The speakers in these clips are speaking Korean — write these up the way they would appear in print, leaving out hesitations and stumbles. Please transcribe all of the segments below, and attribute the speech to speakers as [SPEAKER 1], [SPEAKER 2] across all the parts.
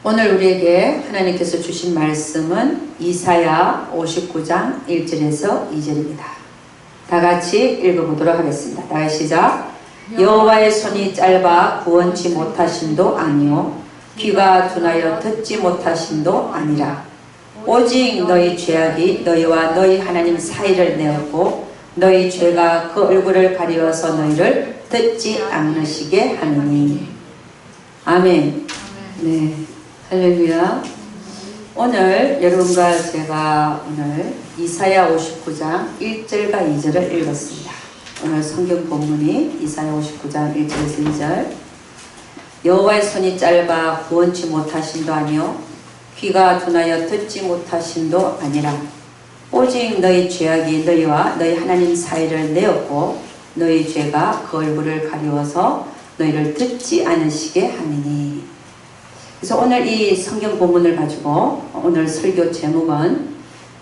[SPEAKER 1] 오늘 우리에게 하나님께서 주신 말씀은 이사야 59장 1절에서 2절입니다. 다 같이 읽어보도록 하겠습니다. 다 시작. 여호와의 손이 짧아 구원치 못하심도 아니요 귀가 둔하여 듣지 못하심도 아니라 오직 너희 죄악이 너희와 너희 하나님 사이를 내었고 너희 죄가 그 얼굴을 가리워서 너희를 듣지 않으시게 하느니. 아멘. 네. 할렐루야. 오늘 여러분과 제가 오늘 이사야 59장 1절과 2절을 읽었습니다. 오늘 성경 본문이 이사야 59장 1절에서 2절. 여호와의 손이 짧아 구원치 못하심도 아니요 귀가 둔하여 듣지 못하심도 아니라 오직 너희 죄악이 너희와 너희 하나님 사이를 내었고 너희 죄가 그 얼굴을 가리워서 너희를 듣지 않으시게 하느니. 그래서 오늘 이 성경 본문을 가지고 오늘 설교 제목은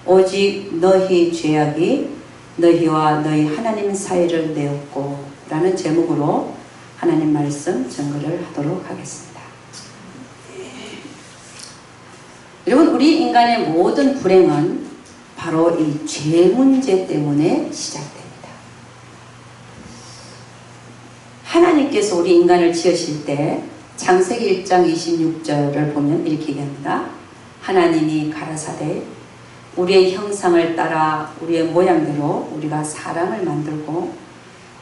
[SPEAKER 1] 오직 너희 죄악이 너희와 너희 하나님 사이를 내었고 라는 제목으로 하나님 말씀 증거를 하도록 하겠습니다. 여러분, 우리 인간의 모든 불행은 바로 이 죄 문제 때문에 시작됩니다. 하나님께서 우리 인간을 지으실 때 창세기 1장 26절을 보면 이렇게 얘기합니다. 하나님이 가라사대 우리의 형상을 따라 우리의 모양대로 우리가 사람을 만들고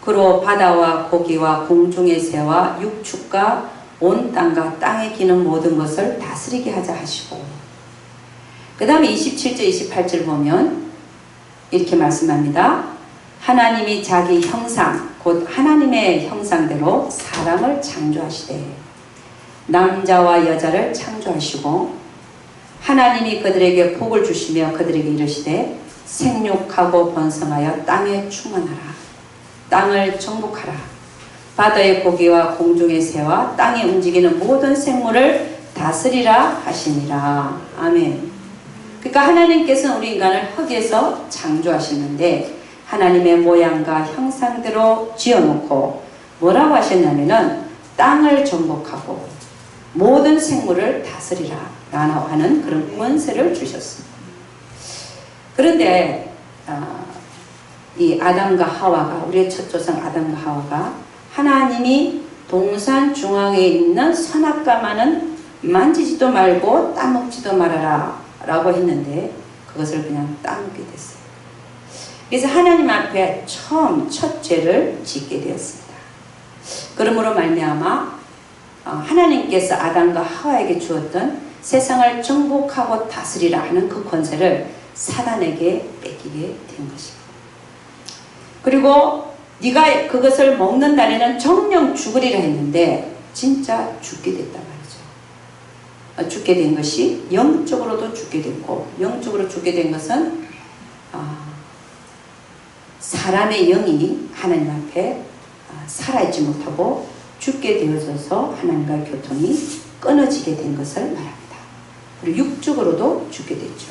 [SPEAKER 1] 그로 바다와 고기와 공중의 새와 육축과 온 땅과 땅에 기는 모든 것을 다스리게 하자 하시고, 그 다음에 27절 28절 보면 이렇게 말씀합니다. 하나님이 자기 형상 곧 하나님의 형상대로 사람을 창조하시되 남자와 여자를 창조하시고 하나님이 그들에게 복을 주시며 그들에게 이르시되 생육하고 번성하여 땅에 충만하라. 땅을 정복하라. 바다의 고기와 공중의 새와 땅에 움직이는 모든 생물을 다스리라 하시니라. 아멘. 그러니까 하나님께서는 우리 인간을 흙에서 창조하시는데 하나님의 모양과 형상대로 지어놓고 뭐라고 하셨냐면은 땅을 정복하고 모든 생물을 다스리라 라고 하는 그런 권세를 주셨습니다. 그런데 이 아담과 하와가, 우리의 첫 조상 아담과 하와가 하나님이 동산 중앙에 있는 선악과만은 만지지도 말고 따먹지도 말아라 라고 했는데 그것을 그냥 따먹게 됐어요. 그래서 하나님 앞에 처음 첫 죄를 짓게 되었습니다. 그러므로 말미암아 하나님께서 아담과 하와에게 주었던 세상을 정복하고 다스리라 하는 그 권세를 사단에게 뺏기게 된 것입니다. 그리고 네가 그것을 먹는 날에는 정령 죽으리라 했는데 진짜 죽게 됐단 말이죠. 죽게 된 것이 영적으로도 죽게 됐고, 영적으로 죽게 된 것은 사람의 영이 하나님 앞에 살아있지 못하고 죽게 되어져서 하나님과 교통이 끊어지게 된 것을 말합니다. 그리고 육적으로도 죽게 됐죠.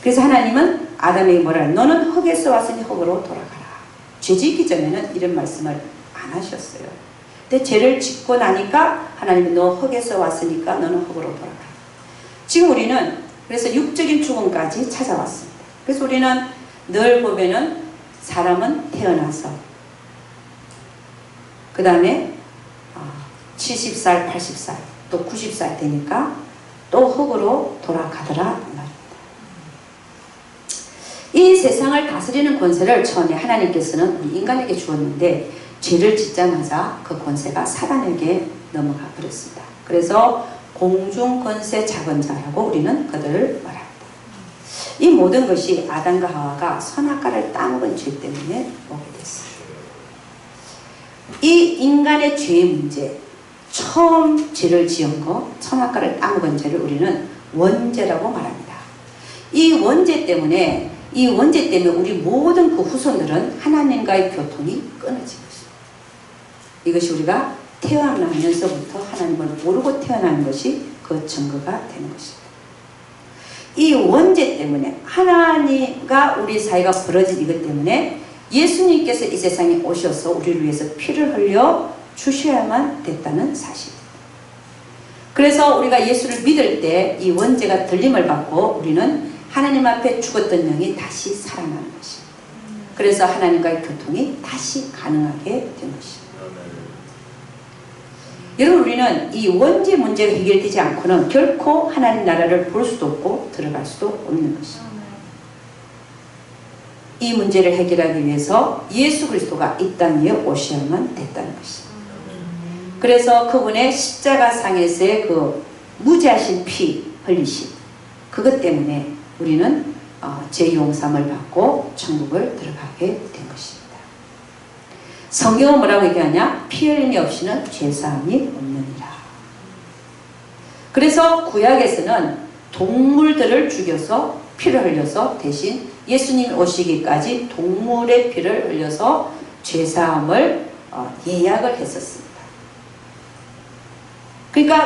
[SPEAKER 1] 그래서 하나님은 아담에게 뭐라, 너는 흙에서 왔으니 흙으로 돌아가라. 죄 짓기 전에는 이런 말씀을 안 하셨어요. 근데 죄를 짓고 나니까 하나님이 너 흙에서 왔으니까 너는 흙으로 돌아가라. 지금 우리는 그래서 육적인 죽음까지 찾아왔습니다. 그래서 우리는 늘 보면은 사람은 태어나서 그 다음에 70살, 80살, 또 90살 되니까 또 흙으로 돌아가더라 말입니다. 이 세상을 다스리는 권세를 처음에 하나님께서는 우리 인간에게 주었는데 죄를 짓자마자 그 권세가 사단에게 넘어가 버렸습니다. 그래서 공중 권세 작은 자라고 우리는 그들을 말합니다. 이 모든 것이 아담과 하와가 선악과를 따먹은 죄 때문에 오게 됐어요. 이 인간의 죄의 문제, 처음 죄를 지은 거, 선악과를 따먹은 죄를 우리는 원죄라고 말합니다. 이 원죄 때문에 우리 모든 그 후손들은 하나님과의 교통이 끊어진 것입니다. 이것이 우리가 태어나면서부터 하나님을 모르고 태어나는 것이 그 증거가 되는 것입니다. 이 원죄 때문에 하나님과 우리 사이가 벌어진 이것 때문에 예수님께서 이 세상에 오셔서 우리를 위해서 피를 흘려 주셔야만 됐다는 사실입니다. 그래서 우리가 예수를 믿을 때 이 원죄가 들림을 받고 우리는 하나님 앞에 죽었던 영이 다시 살아나는 것입니다. 그래서 하나님과의 교통이 다시 가능하게 된 것입니다. 여러분, 우리는 이 원죄 문제가 해결되지 않고는 결코 하나님 나라를 볼 수도 없고 들어갈 수도 없는 것입니다. 이 문제를 해결하기 위해서 예수 그리스도가 이 땅 위에 오셔야만 됐다는 것입니다. 그래서 그분의 십자가상에서의 그 무지하신 피 흘리심, 그것 때문에 우리는 죄 용서함을 받고 천국을 들어가게 된 것입니다. 성경은 뭐라고 얘기하냐? 피 흘림이 없이는 죄사함이 없느니라. 그래서 구약에서는 동물들을 죽여서 피를 흘려서 대신 예수님이 오시기까지 동물의 피를 흘려서 죄사함을 예약을 했었습니다.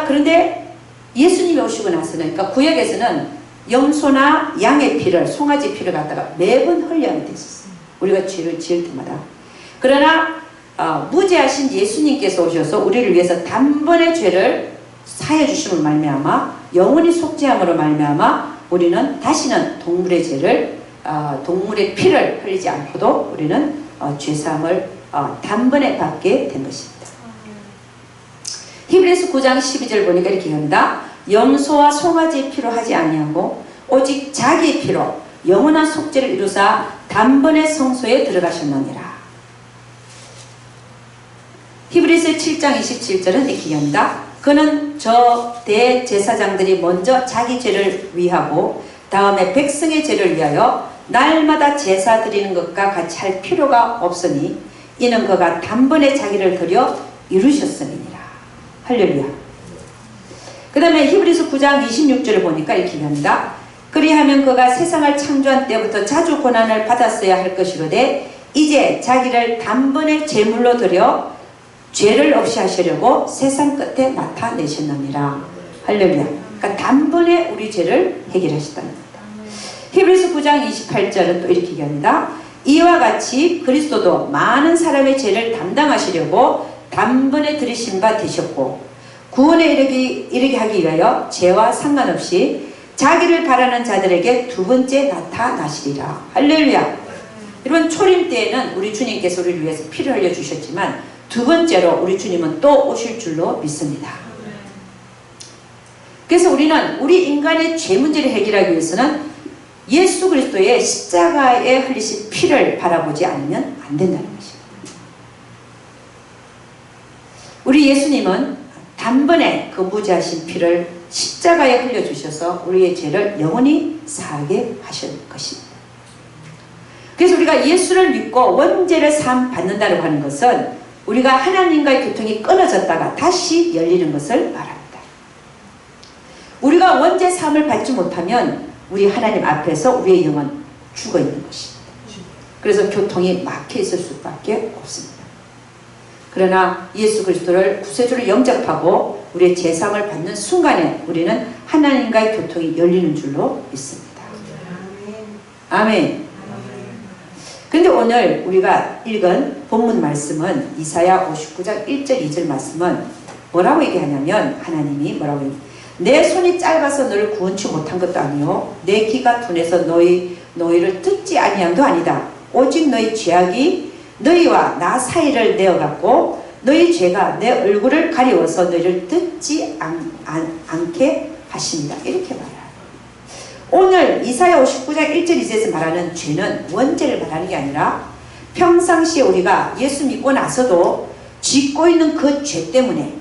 [SPEAKER 1] 그런데 예수님이 오시고 나서는, 그러니까 구약에서는 염소나 양의 피를, 송아지 피를 갖다가 매번 흘려야 됐었어요. 우리가 죄를 지을 때마다. 그러나 무죄하신 예수님께서 오셔서 우리를 위해서 단번에 죄를 사해 주심을 말미암아 영원히 속죄함으로 말미암아 우리는 다시는 동물의 죄를 동물의 피를 흘리지 않고도 우리는 죄사함을 단번에 받게 된 것입니다. 히브리서 9장 12절 보니까 이렇게 합니다. 염소와 송아지의 피로 하지 아니하고 오직 자기의 피로 영원한 속죄를 이루사 단번에 성소에 들어가셨느니라. 히브리서 7장 27절은 이렇게 합니다. 그는 저 대제사장들이 먼저 자기 죄를 위하고 다음에 백성의 죄를 위하여 날마다 제사 드리는 것과 같이 할 필요가 없으니 이는 그가 단번에 자기를 드려 이루셨음이니라. 할렐루야. 그 다음에 히브리서 9장 26절을 보니까 이렇게 합니다. 그리하면 그가 세상을 창조한 때부터 자주 고난을 받았어야 할 것이로되 이제 자기를 단번에 제물로 드려 죄를 없이 하시려고 세상 끝에 나타내셨느니라. 할렐루야. 그러니까 단번에 우리 죄를 해결하셨다는 겁니다. 히브리서 9장 28절은 또 이렇게 얘기합니다. 이와 같이 그리스도도 많은 사람의 죄를 담당하시려고 단번에 들이신 바 되셨고 구원에 이르게 하기 위하여 죄와 상관없이 자기를 바라는 자들에게 두 번째 나타나시리라. 할렐루야. 여러분, 초림 때에는 우리 주님께서 우리를 위해서 피를 흘려주셨지만 두 번째로 우리 주님은 또 오실 줄로 믿습니다. 그래서 우리는 우리 인간의 죄 문제를 해결하기 위해서는 예수 그리스도의 십자가에 흘리신 피를 바라보지 않으면 안 된다는 것입니다. 우리 예수님은 단번에 그 무지하신 피를 십자가에 흘려주셔서 우리의 죄를 영원히 사하게 하실 것입니다. 그래서 우리가 예수를 믿고 원죄를 사함 받는다고 하는 것은 우리가 하나님과의 교통이 끊어졌다가 다시 열리는 것을 말합니다. 우리가 원죄 사함을 받지 못하면 우리 하나님 앞에서 우리의 영은 죽어 있는 것입니다. 그래서 교통이 막혀 있을 수밖에 없습니다. 그러나 예수 그리스도를 구세주를 영접하고 우리의 제사함을 받는 순간에 우리는 하나님과의 교통이 열리는 줄로 믿습니다. 아멘. 그런데 오늘 우리가 읽은 본문 말씀은 이사야 59장 1절 2절 말씀은 뭐라고 얘기하냐면 하나님이 뭐라고 얘기해요? 내 손이 짧아서 너를 구원치 못한 것도 아니요 내 귀가 둔해서 너희를 듣지 아니함도 아니다. 오직 너희 죄악이 너희와 나 사이를 내어갖고 너희 죄가 내 얼굴을 가리워서 너희를 뜯지 않게 하십니다. 이렇게 말해요. 오늘 이사야 59장 1절 2절에서 말하는 죄는 원죄를 말하는 게 아니라 평상시에 우리가 예수 믿고 나서도 짓고 있는 그 죄 때문에,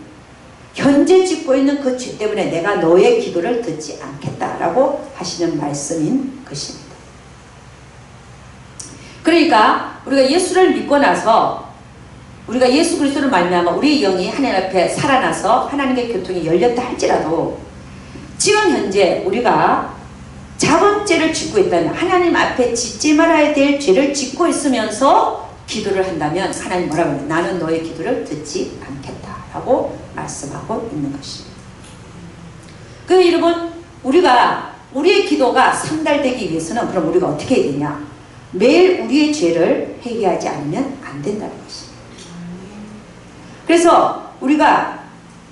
[SPEAKER 1] 현재 짓고 있는 그 죄 때문에 내가 너의 기도를 듣지 않겠다라고 하시는 말씀인 것입니다. 그러니까 우리가 예수를 믿고 나서 우리가 예수 그리스도를 말미암아 우리의 영이 하나님 앞에 살아나서 하나님의 교통이 열렸다 할지라도 지금 현재 우리가 작은 죄를 짓고 있다면, 하나님 앞에 짓지 말아야 될 죄를 짓고 있으면서 기도를 한다면 하나님 뭐라고 해요? 나는 너의 기도를 듣지 않겠다라고 말씀하고 있는 것입니다. 그 여러분, 우리가 우리의 기도가 상달되기 위해서는 그럼 우리가 어떻게 해야 되냐? 매일 우리의 죄를 회개하지 않으면 안 된다는 것입니다. 그래서 우리가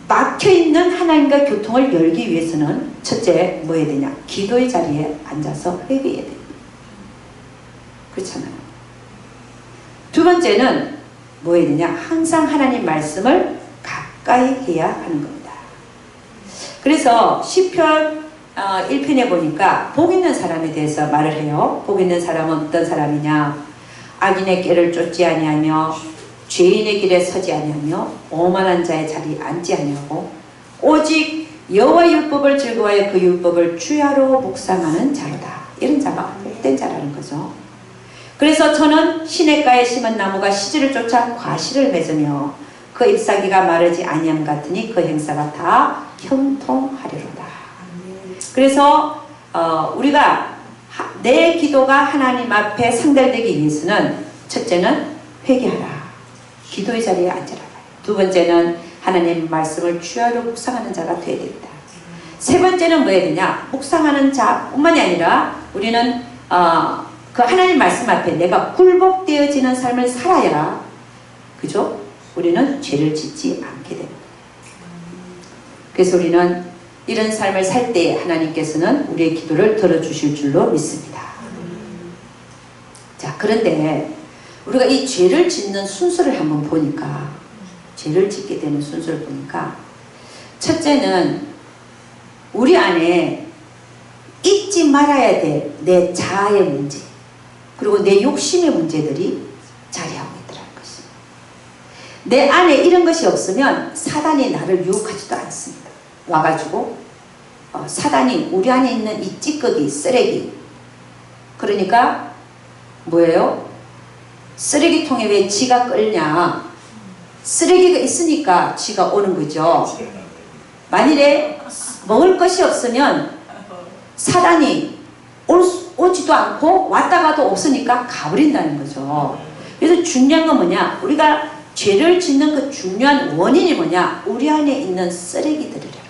[SPEAKER 1] 막혀있는 하나님과 교통을 열기 위해서는 첫째 뭐 해야 되냐? 기도의 자리에 앉아서 회개해야 됩니다. 그렇잖아요. 두 번째는 뭐 해야 되냐? 항상 하나님 말씀을 가까이 해야 하는 겁니다. 그래서 시편 1편에 보니까 복 있는 사람에 대해서 말을 해요. 복 있는 사람은 어떤 사람이냐? 악인의 꾀를 쫓지 아니하며 죄인의 길에 서지 아니하며 오만한 자의 자리에 앉지 아니하고 오직 여호와의 율법을 즐거워하여 그 율법을 주야로 묵상하는 자로다. 이런 자가 복된 자라는 거죠. 그래서 저는 시냇가에 심은 나무가 시지를 쫓아 과실을 맺으며 그 잎사귀가 마르지 아니함 같으니 그 행사가 다 형통하리로다. 그래서 우리가 내 기도가 하나님 앞에 상달되기 위해서는 첫째는 회개하라. 기도의 자리에 앉으라. 두 번째는 하나님 말씀을 주야로 묵상하는 자가 되어야 됩니다. 세 번째는 뭐 해야 되냐? 묵상하는 자뿐만이 아니라 우리는 그 하나님 말씀 앞에 내가 굴복되어지는 삶을 살아야, 그죠? 우리는 죄를 짓지 않게 됩니다. 그래서 우리는 이런 삶을 살 때 하나님께서는 우리의 기도를 들어주실 줄로 믿습니다. 자, 그런데 우리가 이 죄를 짓는 순서를 한번 보니까, 죄를 짓게 되는 순서를 보니까, 첫째는 우리 안에 잊지 말아야 될 내 자아의 문제, 그리고 내 욕심의 문제들이 자리하고 있더라는 것입니다. 내 안에 이런 것이 없으면 사단이 나를 유혹하지도 않습니다. 와가지고 사단이 우리 안에 있는 이 찌꺼기, 쓰레기, 그러니까 뭐예요? 쓰레기통에 왜 쥐가 끌냐? 쓰레기가 있으니까 쥐가 오는 거죠. 만일에 먹을 것이 없으면 사단이 오지도 않고 왔다가도 없으니까 가버린다는 거죠. 그래서 중요한 건 뭐냐? 우리가 죄를 짓는 그 중요한 원인이 뭐냐? 우리 안에 있는 쓰레기들이라는 거예요.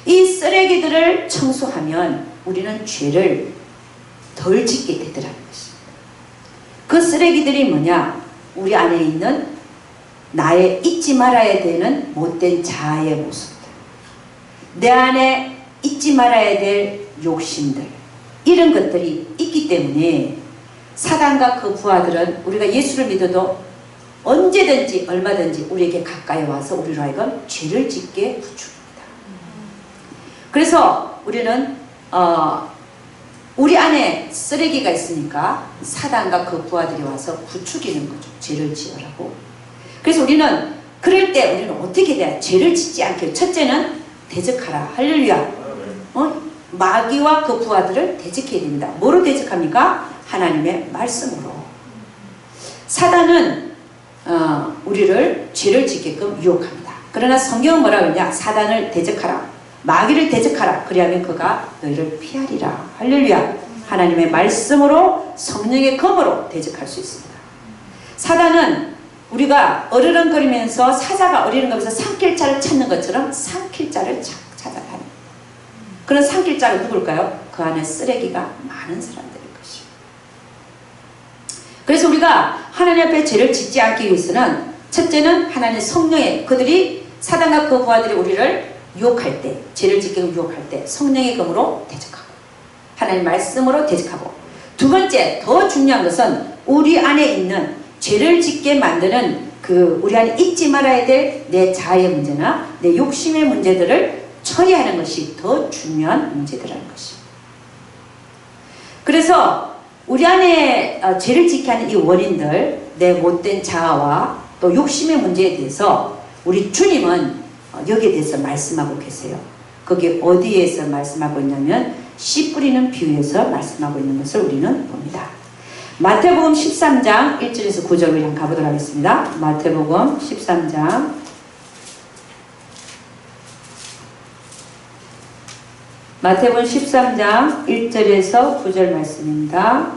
[SPEAKER 1] 이 쓰레기들을 청소하면 우리는 죄를 덜 짓게 되더라는 것입니다. 그 쓰레기들이 뭐냐? 우리 안에 있는 나의 잊지 말아야 되는 못된 자아의 모습들, 내 안에 잊지 말아야 될 욕심들, 이런 것들이 있기 때문에 사단과 그 부하들은 우리가 예수를 믿어도 언제든지 얼마든지 우리에게 가까이 와서 우리로 하여금 죄를 짓게 부추깁니다. 그래서 우리는 우리 안에 쓰레기가 있으니까 사단과 그 부하들이 와서 부추기는 거죠. 죄를 지으라고. 그래서 우리는 그럴 때 우리는 어떻게 돼야 죄를 짓지 않게, 첫째는 대적하라. 할렐루야. 마귀와 그 부하들을 대적해야 됩니다. 뭐로 대적합니까? 하나님의 말씀으로. 사단은 우리를 죄를 짓게끔 유혹합니다. 그러나 성경은 뭐라 그러냐? 사단을 대적하라. 마귀를 대적하라. 그리하면 그가 너희를 피하리라. 할렐루야. 하나님의 말씀으로, 성령의 검으로 대적할 수 있습니다. 사단은 우리가 어르렁거리면서 사자가 어리렁거리면서 산길자를 찾는 것처럼 산길자를 찾아다닙니다. 그런 산길자가 누굴까요? 그 안에 쓰레기가 많은 사람들일 것입니다. 그래서 우리가 하나님 앞에 죄를 짓지 않기 위해서는 첫째는 하나님 성령의, 그들이 사단과 그 부하들이 우리를 유혹할 때, 죄를 짓게 유혹할 때 성령의 검으로 대적하고 하나님 말씀으로 대적하고, 두 번째 더 중요한 것은 우리 안에 있는 죄를 짓게 만드는 우리 안에 잊지 말아야 될 내 자아의 문제나 내 욕심의 문제들을 처리하는 것이 더 중요한 문제들이라는 것입니다. 그래서 우리 안에 죄를 지게 하는 이 원인들, 내 못된 자아와 또 욕심의 문제에 대해서 우리 주님은 여기에 대해서 말씀하고 계세요. 그게 어디에서 말씀하고 있냐면 씨 뿌리는 비유에서 말씀하고 있는 것을 우리는 봅니다. 마태복음 13장 1절에서 9절로 그냥 가보도록 하겠습니다. 마태복음 13장 1절에서 9절 말씀입니다.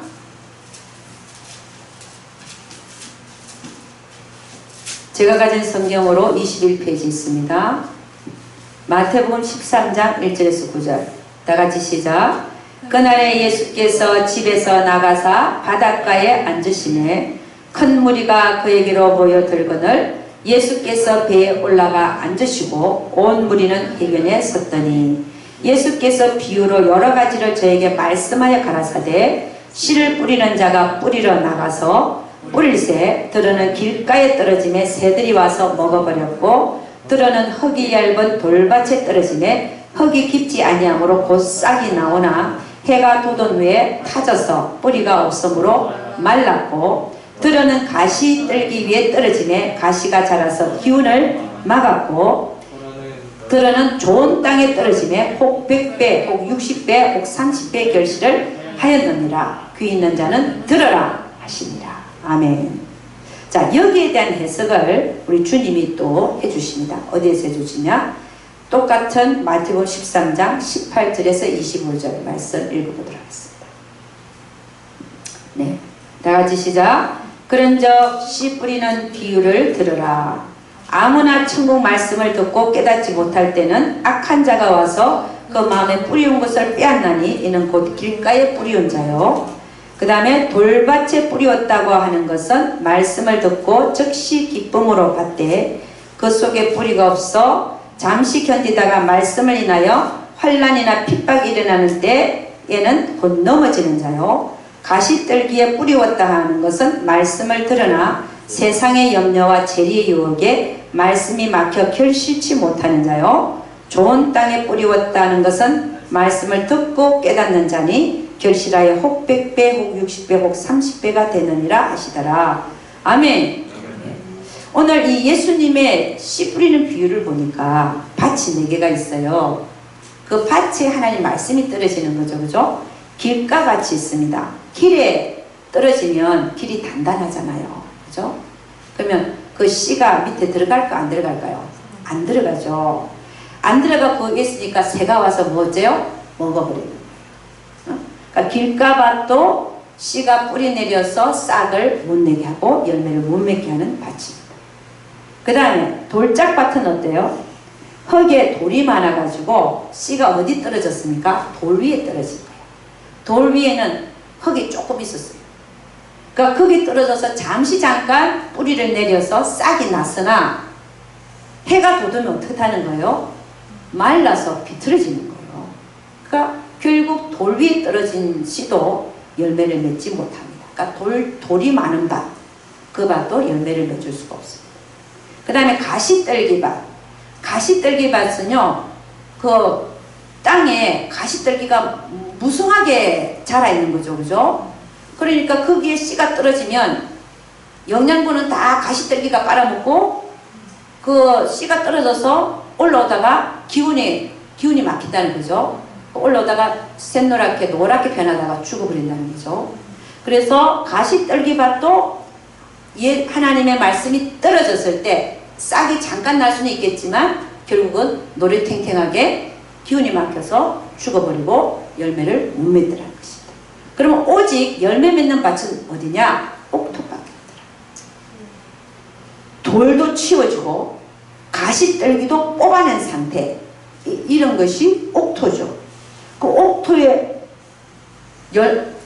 [SPEAKER 1] 제가 가진 성경으로 21페이지 있습니다. 마태복음 13장 1절에서 9절 다같이 시작. 그날에 예수께서 집에서 나가사 바닷가에 앉으시매 큰 무리가 그에게로 모여들거늘 예수께서 배에 올라가 앉으시고 온 무리는 해변에 섰더니 예수께서 비유로 여러 가지를 저에게 말씀하여 가라사대 씨를 뿌리는 자가 뿌리러 나가서 뿌릴새 들어는 길가에 떨어짐에 새들이 와서 먹어버렸고 들어는 흙이 얇은 돌밭에 떨어짐에 흙이 깊지 아니하므로 곧 싹이 나오나 해가 돋은 후에 타져서 뿌리가 없으므로 말랐고 들어는 가시 떨기 위해 떨어짐에 가시가 자라서 기운을 막았고 들어는 좋은 땅에 떨어짐에 혹 100배 혹 60배 혹 30배 결실을 하였느니라. 귀 있는 자는 들어라 하시니라. 아멘. 자, 여기에 대한 해석을 우리 주님이 또 해주십니다. 어디에서 해주시냐? 똑같은 마태복음 13장 18절에서 25절 말씀 읽어보도록 하겠습니다. 네, 다같이 시작. 그런즉 씨 뿌리는 비유를 들으라. 아무나 천국 말씀을 듣고 깨닫지 못할 때는 악한 자가 와서 그 마음에 뿌리운 것을 빼앗나니 이는 곧 길가에 뿌리운 자요. 그 다음에 돌밭에 뿌리었다고 하는 것은 말씀을 듣고 즉시 기쁨으로 받되 그 속에 뿌리가 없어 잠시 견디다가 말씀을 인하여 환난이나 핍박이 일어나는 때에는 곧 넘어지는 자요. 가시떨기에 뿌리웠다 하는 것은 말씀을 들으나 세상의 염려와 재리의 유혹에 말씀이 막혀 결실치 못하는 자요. 좋은 땅에 뿌리웠다는 것은 말씀을 듣고 깨닫는 자니 결실하여 혹 100배 혹 60배 혹 30배가 되느니라 하시더라. 아멘. 오늘 이 예수님의 씨 뿌리는 비유를 보니까 밭이 4개가 있어요. 그 밭에 하나님 말씀이 떨어지는 거죠. 그죠? 길가밭이 있습니다. 길에 떨어지면 길이 단단하잖아요. 그죠? 그러면 그 씨가 밑에 들어갈까 안 들어갈까요? 안 들어가죠. 안 들어가 거기 있으니까 새가 와서 뭐 어째요? 먹어버리는 거예요. 그러니까 길가밭도 씨가 뿌리 내려서 싹을 못 내게 하고 열매를 못 맺게 하는 밭입니다. 그 다음에 돌짝밭은 어때요? 흙에 돌이 많아가지고 씨가 어디 떨어졌습니까? 돌 위에 떨어진 거예요. 돌 위에는 흙이 조금 있었어요. 그러니까 거기 떨어져서 잠깐 뿌리를 내려서 싹이 났으나 해가 돋으면 어떻게 하는 거예요? 말라서 비틀어지는 거예요. 그러니까 결국 돌 위에 떨어진 씨도 열매를 맺지 못합니다. 그러니까 돌이 많은 밭, 그 밭도 열매를 맺을 수가 없습니다. 그 다음에 가시떨기밭. 가시떨기밭은요, 그 땅에 가시떨기가 무성하게 자라 있는 거죠. 그죠? 그러니까 거기에 씨가 떨어지면 영양분은 다 가시떨기가 빨아먹고 그 씨가 떨어져서 올라오다가 기운이 막힌다는 거죠. 올라오다가 샛노랗게 노랗게 변하다가 죽어버린다는 거죠. 그래서 가시떨기밭도 하나님의 말씀이 떨어졌을 때 싹이 잠깐 날 수는 있겠지만 결국은 노릇탱탱하게 기운이 막혀서 죽어버리고 열매를 못 맺더라는 것입니다. 그러면 오직 열매 맺는 밭은 어디냐? 옥토밖에 없더라. 돌도 치워지고 가시떨기도 뽑아낸 상태, 이런 것이 옥토죠. 그 옥토에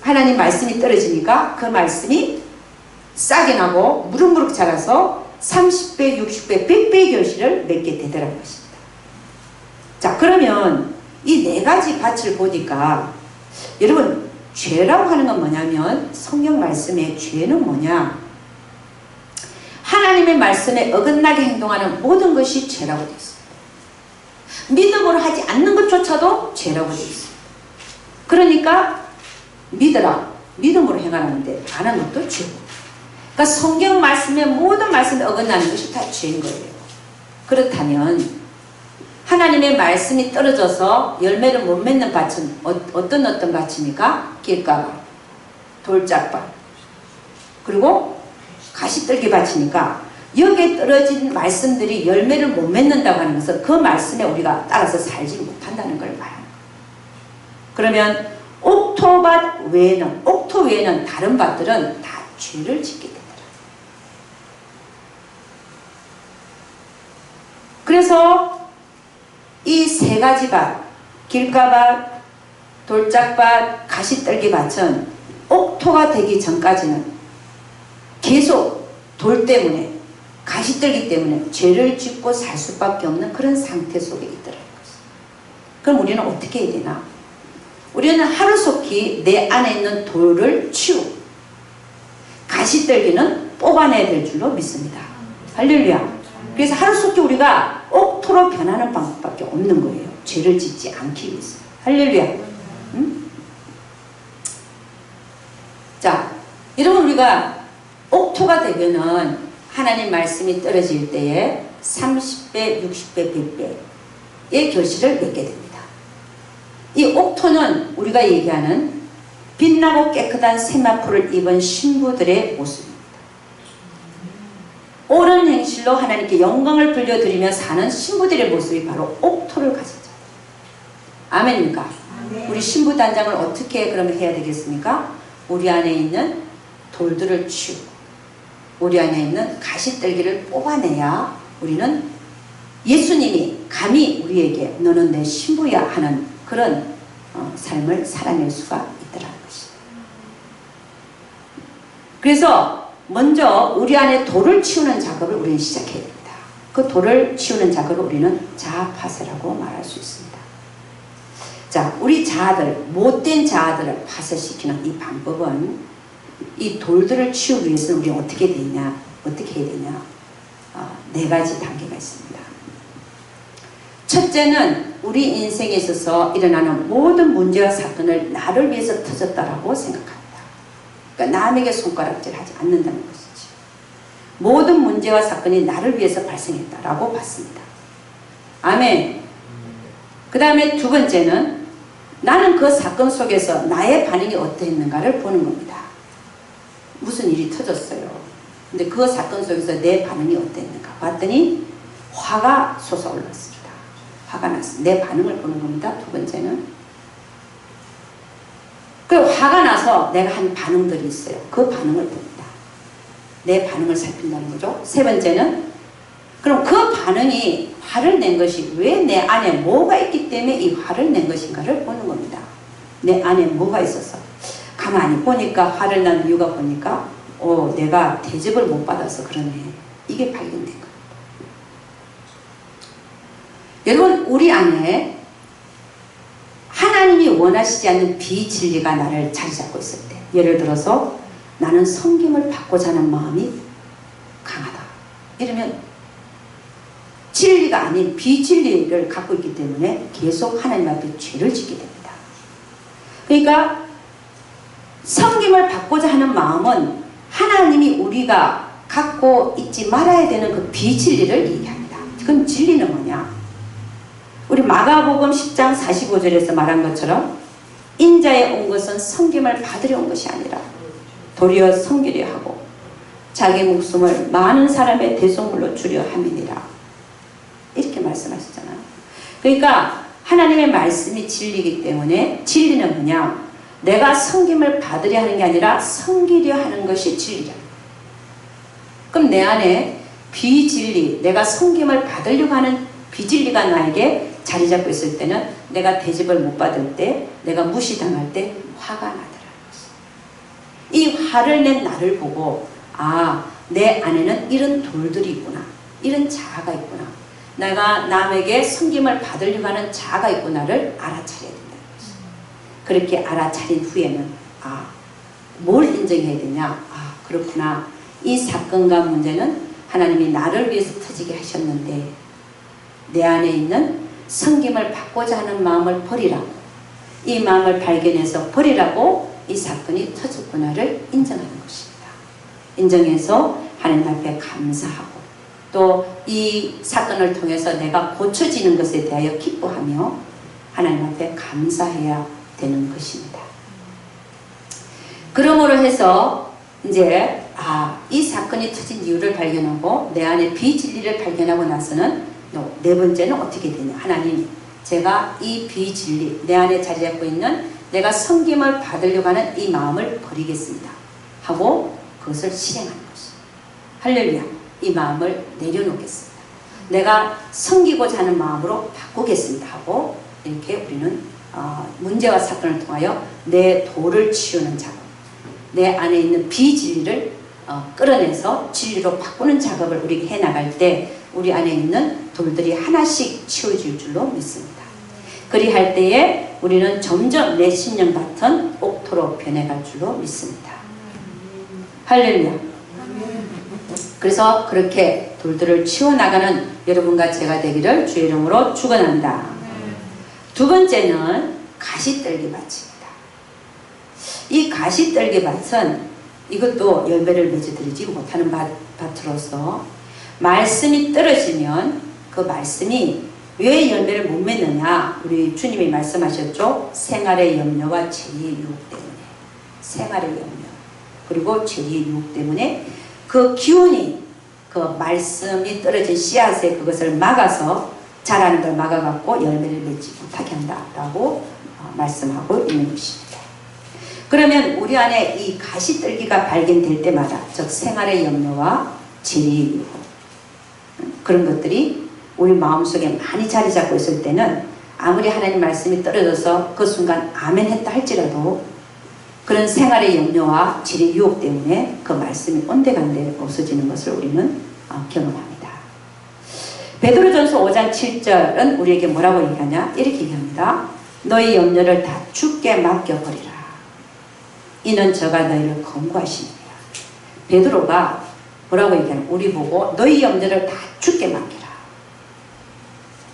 [SPEAKER 1] 하나님 말씀이 떨어지니까 그 말씀이 싹이 나고 무럭무럭 자라서 30배, 60배, 100배의 결실을 맺게 되더라는 것입니다. 자, 그러면 이 4가지 밭을 보니까 여러분, 죄라고 하는 건 뭐냐면 성경 말씀의 죄는 뭐냐? 하나님의 말씀에 어긋나게 행동하는 모든 것이 죄라고 되어 있습니다. 믿음으로 하지 않는 것조차도 죄라고 되어 있습니다. 그러니까 믿으라. 믿음으로 행하는데 안 하는 것도 죄고. 그러니까 성경 말씀의 모든 말씀에 어긋나는 것이 다 죄인 거예요. 그렇다면 하나님의 말씀이 떨어져서 열매를 못 맺는 밭은 어떤 밭입니까? 길가밭, 돌짝밭, 그리고 가시떨기 밭이니까 여기에 떨어진 말씀들이 열매를 못 맺는다고 하는 것은 그 말씀에 우리가 따라서 살지 못한다는 걸 말합니다. 그러면 옥토밭 외에는, 옥토 외에는 다른 밭들은 다 죄를 짓게 되더라. 그래서 이 세 가지 밭, 길가밭, 돌짝밭, 가시떨기밭은 옥토가 되기 전까지는 계속 돌 때문에, 가시떨기 때문에 죄를 짓고 살 수밖에 없는 그런 상태 속에 있더라는 것입니다. 그럼 우리는 어떻게 해야 되나? 우리는 하루속히 내 안에 있는 돌을 치우고 가시떨기는 뽑아내야 될 줄로 믿습니다. 할렐루야. 그래서 하루속히 우리가 옥토로 변하는 방법밖에 없는 거예요. 죄를 짓지 않기 위해서. 할렐루야. 응? 자, 여러분, 우리가 옥토가 되면은 하나님 말씀이 떨어질 때에 30배, 60배, 100배의 결실을 맺게 됩니다. 이 옥토는 우리가 얘기하는 빛나고 깨끗한 세마포를 입은 신부들의 모습입니다. 옳은 행실로 하나님께 영광을 돌려드리며 사는 신부들의 모습이 바로 옥토를 가진 자. 아멘입니까? 아멘. 우리 신부 단장을 어떻게 그러면 해야 되겠습니까? 우리 안에 있는 돌들을 치우고 우리 안에 있는 가시떨기를 뽑아내야 우리는 예수님이 감히 우리에게 너는 내 신부야 하는 그런 삶을 살아낼 수가 있더라는 것입니다. 그래서 먼저 우리 안에 돌을 치우는 작업을 우리는 시작해야 됩니다. 그 돌을 치우는 작업을 우리는 자아파쇄라고 말할 수 있습니다. 자, 우리 자아들, 못된 자아들을 파쇄시키는 이 방법은 이 돌들을 치우기 위해서는 우리가 어떻게 해야 되냐? 네 가지 단계가 있습니다. 첫째는 우리 인생에 있어서 일어나는 모든 문제와 사건을 나를 위해서 터졌다라고 생각합니다. 그러니까 남에게 손가락질하지 않는다는 것이지. 모든 문제와 사건이 나를 위해서 발생했다라고 봤습니다. 아멘. 그 다음에 두 번째는 나는 그 사건 속에서 나의 반응이 어떠했는가를 보는 겁니다. 무슨 일이 터졌어요. 근데 그 사건 속에서 내 반응이 어땠는가 봤더니 화가 솟아올랐습니다. 화가 났습니다. 내 반응을 보는 겁니다. 두 번째는 그 화가 나서 내가 한 반응들이 있어요. 그 반응을 봅니다. 내 반응을 살핀다는 거죠. 세 번째는 그럼 그 반응이 화를 낸 것이 왜 내 안에 뭐가 있기 때문에 이 화를 낸 것인가를 보는 겁니다. 내 안에 뭐가 있어서 가만히 보니까 화를 난 이유가 보니까 내가 대접을 못 받아서 그러네. 이게 발견된 겁니다. 여러분, 우리 안에 하나님이 원하시지 않는 비진리가 나를 자리 잡고 있을 때, 예를 들어서 나는 섬김을 받고자 하는 마음이 강하다. 이러면 진리가 아닌 비진리를 갖고 있기 때문에 계속 하나님 앞에 죄를 짓게 됩니다. 그러니까 섬김을 받고자 하는 마음은 하나님이 우리가 갖고 있지 말아야 되는 그 비진리를 얘기합니다. 그건 진리는 뭐냐? 우리 마가복음 10장 45절에서 말한 것처럼 인자에 온 것은 섬김을 받으려 온 것이 아니라 도리어 섬기려 하고 자기 목숨을 많은 사람의 대속물로 주려 함이니라. 이렇게 말씀하시잖아요. 그러니까 하나님의 말씀이 진리이기 때문에 진리는 뭐냐? 내가 섬김을 받으려 하는 게 아니라 섬기려 하는 것이 진리다. 그럼 내 안에 비진리, 내가 섬김을 받으려고 하는 비진리가 나에게 자리 잡고 있을 때는 내가 대접을 못 받을 때, 내가 무시당할 때 화가 나더라는 것입니다. 이 화를 낸 나를 보고 내 안에는 이런 돌들이 있구나. 이런 자아가 있구나. 내가 남에게 섬김을 받으려고 하는 자아가 있구나를 알아차려야 된다는 것입니다. 그렇게 알아차린 후에는 뭘 인정해야 되냐? 그렇구나. 이 사건과 문제는 하나님이 나를 위해서 터지게 하셨는데 내 안에 있는 섬김을 받고자 하는 마음을 버리라고, 이 마음을 발견해서 버리라고 이 사건이 터졌구나를 인정하는 것입니다. 인정해서 하나님 앞에 감사하고 또 이 사건을 통해서 내가 고쳐지는 것에 대하여 기뻐하며 하나님 앞에 감사해야 되는 것입니다. 그러므로 해서 이제 이 사건이 터진 이유를 발견하고 내 안에 비진리를 발견하고 나서는 네 번째는 어떻게 되냐. 하나님, 제가 이 비진리, 내 안에 자리 잡고 있는 내가 섬김을 받으려고 하는 이 마음을 버리겠습니다 하고 그것을 실행하는 것입니다. 할렐루야. 이 마음을 내려놓겠습니다. 내가 섬기고자 하는 마음으로 바꾸겠습니다 하고 이렇게 우리는 문제와 사건을 통하여 내 돌을 치우는 작업, 내 안에 있는 비진리를 끌어내서 진리로 바꾸는 작업을 우리가 해나갈 때 우리 안에 있는 돌들이 하나씩 치워질 줄로 믿습니다. 그리할 때에 우리는 점점 내 심령 같은 옥토로 변해갈 줄로 믿습니다. 할렐루야. 그래서 그렇게 돌들을 치워나가는 여러분과 제가 되기를 주의 이름으로 축원합니다. 두 번째는 가시떨기밭입니다. 이 가시떨기밭은 이것도 열매를 맺어드리지 못하는 밭으로서 말씀이 떨어지면 그 말씀이 왜 열매를 못 맺느냐. 우리 주님이 말씀하셨죠. 생활의 염려와 죄의 유혹 때문에. 생활의 염려 그리고 죄의 유혹 때문에 그 기운이 그 말씀이 떨어진 씨앗에 그것을 막아서 자라는 걸 막아갖고 열매를 맺지 못하게 한다라고 말씀하고 있는 것입니다. 그러면 우리 안에 이 가시떨기가 발견될 때마다 즉 생활의 염려와 죄의 유혹 그런 것들이 우리 마음속에 많이 자리 잡고 있을 때는 아무리 하나님 말씀이 떨어져서 그 순간 아멘 했다 할지라도 그런 생활의 염려와 죄의 유혹 때문에 그 말씀이 온데간데 없어지는 것을 우리는 경험합니다. 베드로전서 5장 7절은 우리에게 뭐라고 얘기하냐? 이렇게 얘기합니다. 너희 염려를 다 주께 맡겨버리라. 이는 저가 너희를 권고하시니라. 베드로가 뭐라고 얘기하냐? 우리 보고 너희 염려를 다 주께 맡기라.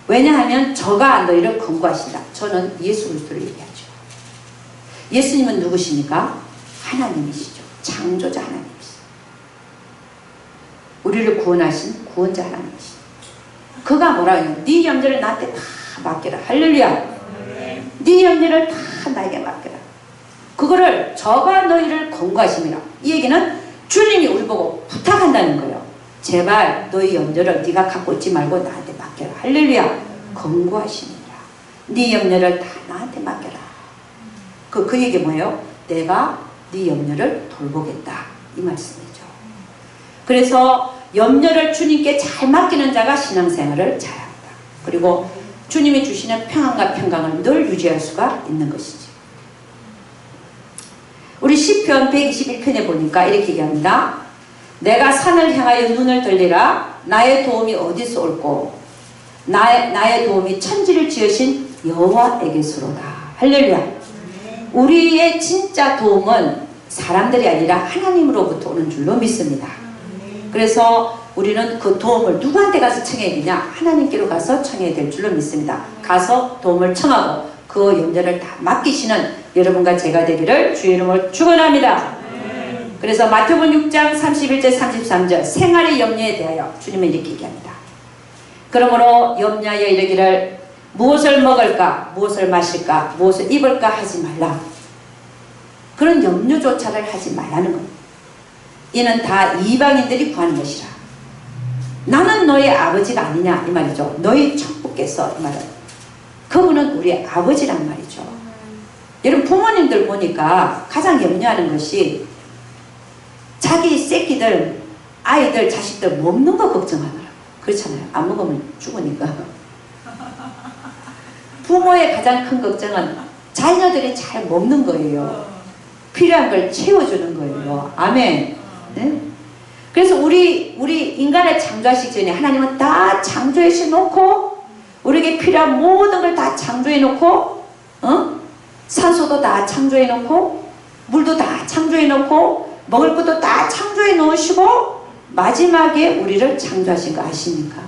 [SPEAKER 1] 왜냐하면 저가 너희를 권고하신다. 저는 예수 그리스도를 얘기하죠. 예수님은 누구십니까? 하나님이시죠. 창조자 하나님이시죠. 우리를 구원하신 구원자 하나님이시죠. 그가 뭐라고 해요? 네 염려를 나한테 다 맡겨라. 할렐루야. 네 염려를 다 나에게 맡겨라. 그거를 저가 너희를 권고하심이라. 이 얘기는 주님이 우리 보고 부탁한다는 거예요. 제발 너희 염려를 네가 갖고 있지 말고 나한테 맡겨라. 할렐루야. 권고하심이라. 네 염려를 다 나한테 맡겨라. 그 얘기 뭐예요? 내가 네 염려를 돌보겠다. 이 말씀이죠. 그래서 염려를 주님께 잘 맡기는 자가 신앙생활을 잘한다. 그리고 주님이 주시는 평안과 평강을 늘 유지할 수가 있는 것이지. 우리 시편 121편에 보니까 이렇게 얘기합니다. 내가 산을 향하여 눈을 돌리라. 나의 도움이 어디서 올꼬? 나의 도움이 천지를 지으신 여호와에게서로다. 할렐루야. 우리의 진짜 도움은 사람들이 아니라 하나님으로부터 오는 줄로 믿습니다. 그래서 우리는 그 도움을 누구한테 가서 청해야 되냐? 하나님께로 가서 청해야 될 줄로 믿습니다. 가서 도움을 청하고 그 염려를 다 맡기시는 여러분과 제가 되기를 주의 이름으로 축원합니다. 그래서 마태복음 6장 31절 33절 생활의 염려에 대하여 주님은 이렇게 얘기합니다. 그러므로 염려하여 이르기를 무엇을 먹을까, 무엇을 마실까, 무엇을 입을까 하지 말라. 그런 염려조차를 하지 말라는 겁니다. 이는 다 이방인들이 구하는 것이라. 나는 너의 아버지가 아니냐 이 말이죠. 너희 천부께서 이 말은 그분은 우리의 아버지란 말이죠. 여러분 부모님들 보니까 가장 염려하는 것이 자기 새끼들, 아이들, 자식들 먹는 거 걱정하더라고요. 그렇잖아요. 안 먹으면 죽으니까. 부모의 가장 큰 걱정은 자녀들이 잘 먹는 거예요. 필요한 걸 채워주는 거예요. 아멘. 네? 그래서 우리 인간을 창조하시기 전에 하나님은 다 창조해 놓고 우리에게 필요한 모든 걸 다 창조해 놓고 산소도 다 창조해 놓고 물도 다 창조해 놓고 먹을 것도 다 창조해 놓으시고 마지막에 우리를 창조하신 거 아십니까?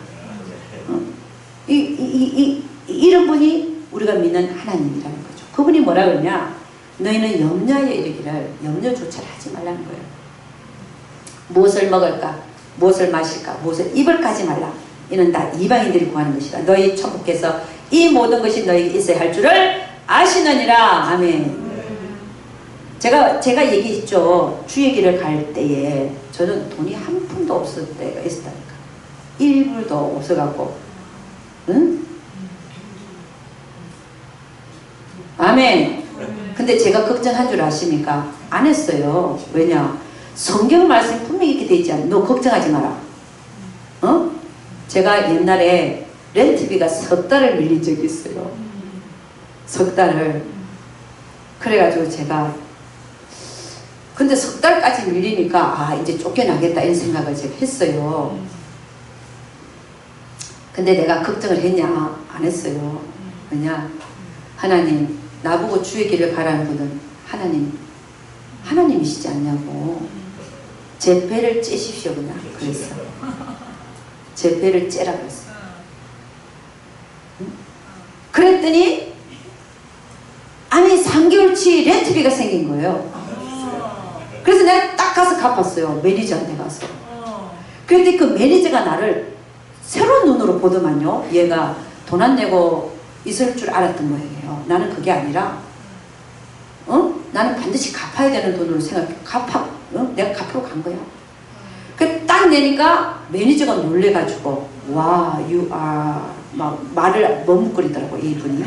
[SPEAKER 1] 이런 분이 우리가 믿는 하나님이라는 거죠. 그분이 뭐라 그러냐? 너희는 염려하여 이르기를 염려조차를 하지 말라는 거예요. 무엇을 먹을까? 무엇을 마실까? 무엇을 입을까지 말라. 이는 다 이방인들이 구하는 것이다. 너희 천국께서 이 모든 것이 너희에게 있어야 할 줄을 아시느니라. 아멘. 제가 얘기했죠. 주의 길을 갈 때에 저는 돈이 한 푼도 없을 때가 있었다니까. 1불도 없어갖고. 응? 아멘. 근데 제가 걱정한 줄 아십니까? 안 했어요. 왜냐? 성경 말씀 분명히 이렇게 돼 있지 않아? 너 걱정하지 마라. 어? 제가 옛날에 렌트비가 석 달을 밀린 적이 있어요. 석 달을. 그래가지고 제가 근데 석 달까지 밀리니까 이제 쫓겨나겠다 이런 생각을 제가 했어요. 근데 내가 걱정을 했냐? 안 했어요. 왜냐? 하나님 나보고 주의 길을 가라는 분은 하나님이시지 않냐고. 제 배를 째십시오 그냥 그랬어. 제 배를 째라 그랬어. 응? 그랬더니 아니 3개월치 렌트비가 생긴 거예요. 그래서 내가 딱 가서 갚았어요. 매니저한테 가서. 그런데 그 매니저가 나를 새로운 눈으로 보더만요. 얘가 돈 안 내고 있을 줄 알았던 모양이에요. 나는 그게 아니라 나는 반드시 갚아야 되는 돈으로 생각해. 내가 갚으러 간 거야. 그 딱 내니까 매니저가 놀래가지고 와, you are 막 말을 머뭇거리더라고 이분이.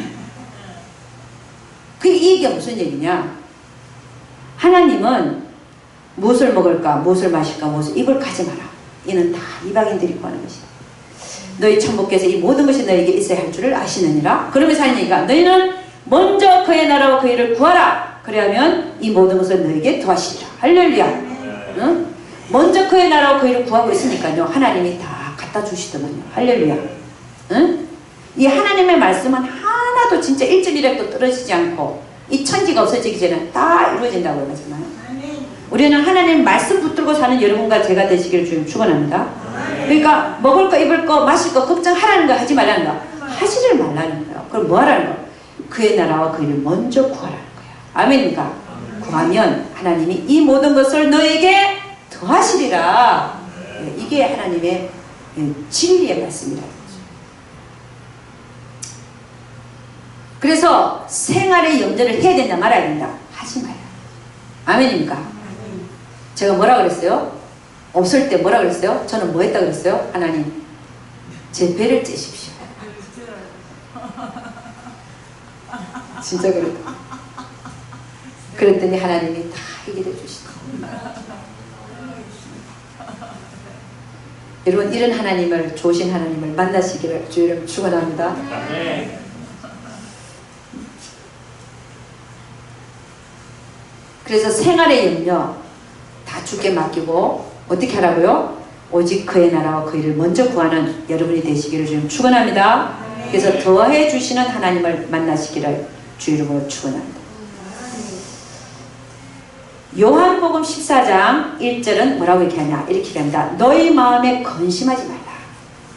[SPEAKER 1] 그 이 얘기가 무슨 얘기냐? 하나님은 무엇을 먹을까, 무엇을 마실까, 무엇을 입을 가지 마라. 이는 다 이방인들이 구하는 것이다. 너희 천국께서 이 모든 것이 너에게 있어야 할 줄을 아시느니라. 그러면서 하는 얘기가 너희는 먼저 그의 나라와 그의 일을 구하라. 그래야면 이 모든 것을 너에게 더하시리라. 할렐루야. 응? 먼저 그의 나라와 그의 일을 구하고 있으니까요. 하나님이 다 갖다 주시더만요. 할렐루야. 응? 이 하나님의 말씀은 하나도 진짜 1.1핵도 떨어지지 않고 이 천지가 없어지기 전에 다 이루어진다고 하잖아요. 우리는 하나님 말씀 붙들고 사는 여러분과 제가 되시기를 주님 축원합니다. 그러니까 먹을 거, 입을 거, 마실 거 걱정하라는 거 하지 말라는 거. 하지를 말라는 거예요. 그럼 뭐 하라는 거? 그의 나라와 그의 일을 먼저 구하라는 거예요. 아멘입니까? 구하면 하나님이 이 모든 것을 너에게 더하시리라. 이게 하나님의 진리의 말씀이라는 거죠. 그래서 생활의 염려를 해야 된다 말아야 된다? 하지 마요. 아멘입니까? 제가 뭐라 그랬어요? 없을 때 뭐라 그랬어요? 저는 뭐 했다 그랬어요? 하나님 제 배를 째십시오. 진짜 그랬다. 그랬더니 하나님이 다 해결해 주시더라고요. 여러분 이런 하나님을, 좋으신 하나님을 만나시기를 주님 축원합니다. 그래서 생활의 염려 다 주께 맡기고 어떻게 하라고요? 오직 그의 나라와 그 일을 먼저 구하는 여러분이 되시기를 주님 축원합니다. 그래서 더해 주시는 하나님을 만나시기를 주 이름으로 축원합니다. 요한복음 14장 1절은 뭐라고 얘기하냐? 이렇게 얘기합니다. 너희 마음에 근심하지 말라.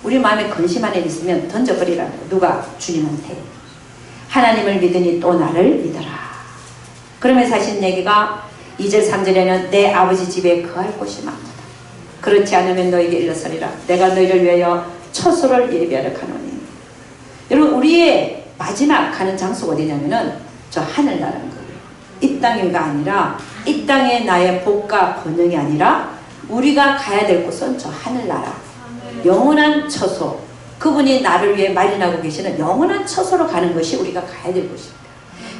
[SPEAKER 1] 우리 마음에 근심 안에 있으면 던져버리라고. 누가? 주님한테. 하나님을 믿으니 또 나를 믿어라. 그러면서 하신 얘기가 2절 3절에는 내 아버지 집에 거할 곳이 많도다. 그렇지 않으면 너에게 일러서리라. 내가 너희를 위하여 처소를 예비하러 가노니. 여러분 우리의 마지막 가는 장소가 어디냐면은 저 하늘나라는 거예요. 이 땅이가 아니라 이 땅의 나의 복과 번영이 아니라 우리가 가야 될 곳은 저 하늘나라. 영원한 처소. 그분이 나를 위해 마련하고 계시는 영원한 처소로 가는 것이 우리가 가야 될 곳입니다.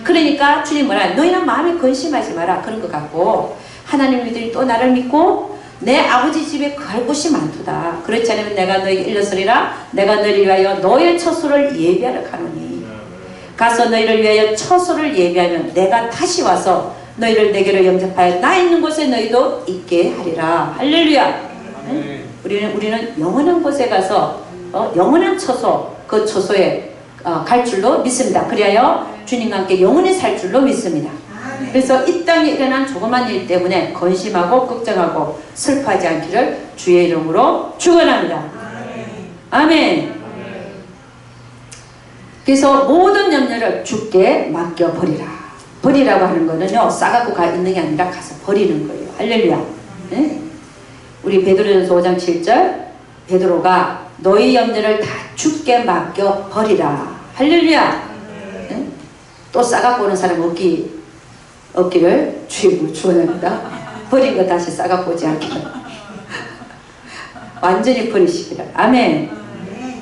[SPEAKER 1] 그러니까 주님 뭐라? 너희는 마음에 근심하지 마라. 그런 것 같고 하나님을 믿으니 또 나를 믿고 내 아버지 집에 갈 곳이 많도다. 그렇지 않으면 내가 너에게 일러서리라. 내가 너희를 위하여 너의 처소를 예비하러 가노니. 가서 너희를 위하여 처소를 예비하면 내가 다시 와서 너희를 내게로 영접하여 나 있는 곳에 너희도 있게 하리라. 할렐루야. 응? 우리는 영원한 곳에 가서 영원한 처소, 그 처소에 갈 줄로 믿습니다. 그리하여 주님과 함께 영원히 살 줄로 믿습니다. 그래서 이 땅에 일어난 조그만 일 때문에 건심하고 걱정하고 슬퍼하지 않기를 주의 이름으로 축원합니다. 아멘. 그래서 모든 염려를 주께 맡겨버리라. 버리라고 하는 거는요, 싸갖고 가 있는 게 아니라 가서 버리는 거예요. 할렐루야. 네? 우리 베드로전서 5장 7절, 베드로가 너희 염려를 다 주께 맡겨버리라. 할렐루야. 네? 또 싸갖고 오는 사람 없기를 주님으로 축원합니다. 버린 거 다시 싸갖고 오지 않기를. 완전히 버리시기를. 아멘.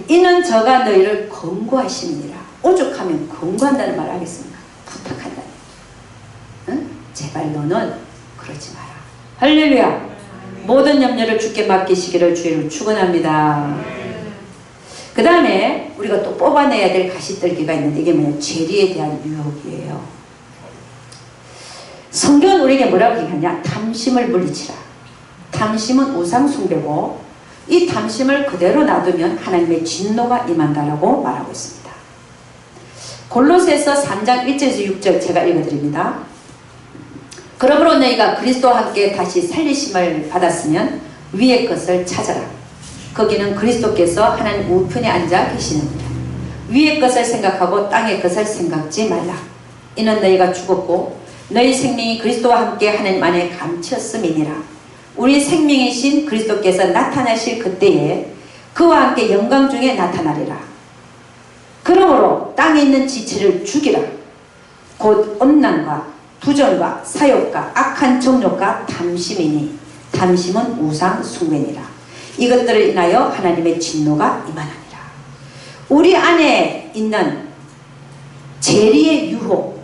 [SPEAKER 1] 이는 저가 너희를 권고하시느니라. 오죽하면 권고한다는 말 하겠습니까? 부탁한다. 응? 제발 너는 그러지 마라. 할렐루야. 모든 염려를 주께 맡기시기를 주의로 축원합니다. 그 다음에 우리가 또 뽑아내야 될 가시떨기가 있는데, 이게 뭐냐? 죄리에 대한 유혹이에요. 성경은 우리에게 뭐라고 얘기하냐? 탐심을 물리치라. 탐심은 우상숭배고, 이 탐심을 그대로 놔두면 하나님의 진노가 임한다라고 말하고 있습니다. 골로새서 3장 1절에서 6절 제가 읽어드립니다. 그러므로 너희가 그리스도와 함께 다시 살리심을 받았으면 위의 것을 찾아라. 거기는 그리스도께서 하나님 우편에 앉아 계시느니라. 위의 것을 생각하고 땅의 것을 생각지 말라. 이는 너희가 죽었고 너희 생명이 그리스도와 함께 하나님 안에 감췄음이니라. 우리 생명이신 그리스도께서 나타나실 그때에 그와 함께 영광 중에 나타나리라. 그러므로 땅에 있는 지체를 죽이라. 곧 음란과 부정과 사욕과 악한 정욕과 탐심이니 탐심은 우상 숭배니라. 이것들을 인하여 하나님의 진노가 임하느니라. 우리 안에 있는 재리의 유혹,